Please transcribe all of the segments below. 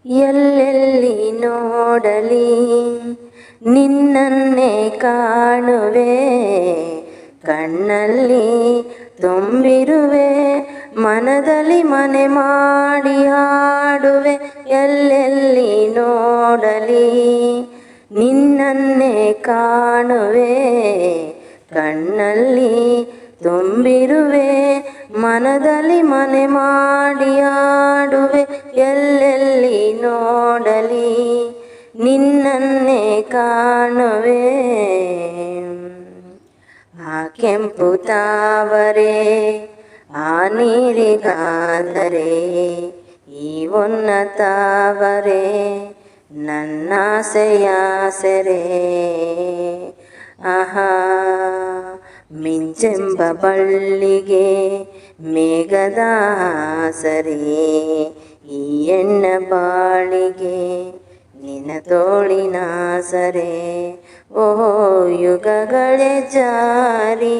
ಎಲ್ಲೆಲ್ಲಿ ನೋಡಲಿ ನಿನ್ನನ್ನೇ ಕಾಣುವೆ, ಕಣ್ಣಲ್ಲಿ ತುಂಬಿರುವೆ, ಮನದಲ್ಲಿ ಮನೆ ಮಾಡಿ ಹಾಡುವೆ. ಎಲ್ಲೆಲ್ಲಿ ನೋಡಲಿ ನಿನ್ನನ್ನೇ ಕಾಣುವೆ, ಕಣ್ಣಲ್ಲಿ ತುಂಬಿರುವೆ, ಮನದಲ್ಲಿ ಮನೆ ಮಾಡಿ ಹಾಡುವೆ. ಎಲ್ಲೆಲ್ಲಿ ನೋಡಲಿ ನಿನ್ನನ್ನೇ ಕಾಣುವೆ. ಆ ಕೆಂಪು ತಾವರೆ ಆ ನೀರಿಗಾದರೆ, ಈ ಹೊನ್ನ ತಾವರೆ ನನ್ನಾಸೆಯ ಸೆರೆ. ಆಹಾ ಮಿಂಚೆಂಬ ಬಳ್ಳಿಗೆ ಮೇಘದ ಸರಿ, ಈ ಎಣ್ಣ ಬಾಳಿಗೆ ನಿನ್ನ ತೋಳಿನ ಸರೆ. ಓಹೋ ಯುಗಗಳೇ ಜಾರಿ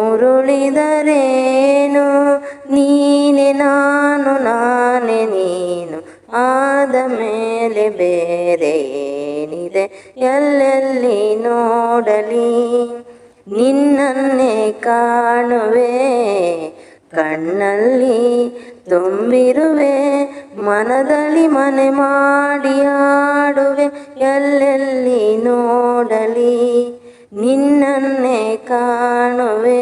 ಉರುಳಿದರೇನು, ನೀನೆ ನಾನು ನಾನೇ ನೀನು, ಆದ ಮೇಲೆ ಬೇರೆ ಏನಿದೆ. ಎಲ್ಲೆಲ್ಲಿ ನೋಡಲಿ ನಿನ್ನನ್ನೇ ಕಾಣುವೆ, ಕಣ್ಣಲ್ಲಿ ತುಂಬಿರುವೆ, ಮನದಲ್ಲಿ ಮನೆ ಮಾಡಿ ಹಾಡುವೆ. ಎಲ್ಲೆಲ್ಲಿ ನೋಡಲಿ ನಿನ್ನನ್ನೇ ಕಾಣುವೆ.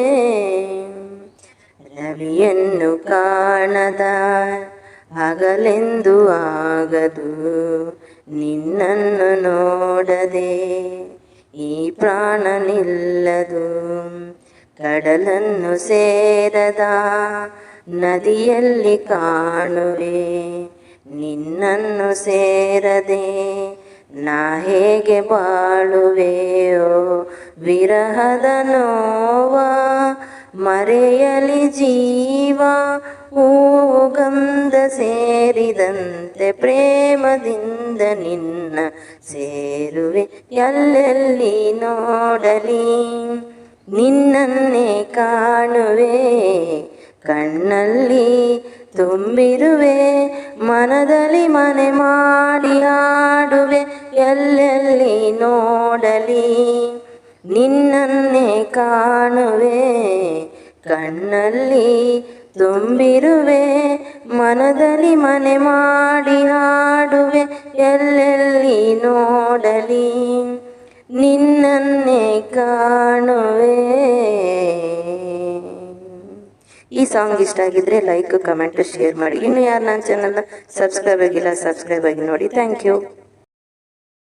ರವಿಯನ್ನು ಕಾಣದ ಹಗಲೆಂದು ಆಗದು, ನಿನ್ನನ್ನು ನೋಡದೆ ಈ ಪ್ರಾಣ ನಿಲ್ಲದು. ಕಡಲನ್ನು ಸೇರದ ನದಿಯಲ್ಲಿ ಕಾಣುವೆ, ನಿನ್ನನ್ನು ಸೇರದೆ ನಾ ಹೇಗೆ ಬಾಳುವೆಯೋ. ವಿರಹದ ನೋವ ಮರೆಯಲಿ ಜೀವ, ಹೂವು ಗಂಧ ಸೇರಿದಂತೆ ಪ್ರೇಮದಿಂದ ನಿನ್ನ ಸೇರುವೆ. ಎಲ್ಲೆಲ್ಲಿ ನೋಡಲಿ ನಿನ್ನನ್ನೇ ಕಾಣುವೆ, ಕಣ್ಣಲ್ಲಿ ತುಂಬಿರುವೆ, ಮನದಲ್ಲಿ ಮನೆ ಮಾಡಿ ಹಾಡುವೆ. ಎಲ್ಲೆಲ್ಲಿ ನೋಡಲಿ ನಿನ್ನನ್ನೇ ಕಾಣುವೆ, ಕಣ್ಣಲ್ಲಿ ತುಂಬಿರುವೆ, ಮನದಲ್ಲಿ ಮನೆ ಮಾಡಿ ಹಾಡುವೆ. ಎಲ್ಲೆಲ್ಲಿ ನೋಡಲಿ ನಿನ್ನನ್ನೇ ಕಾಣುವೆ. ಈ ಸಾಂಗ್ ಇಷ್ಟ ಆಗಿದ್ರೆ ಲೈಕ್, ಕಮೆಂಟ್, ಶೇರ್ ಮಾಡಿ. ಇನ್ನು ಯಾರು ನನ್ನ ಚಾನಲ್ನ ಸಬ್ಸ್ಕ್ರೈಬ್ ಆಗಿಲ್ಲ ಸಬ್ಸ್ಕ್ರೈಬ್ ಆಗಿ ನೋಡಿ. Thank you.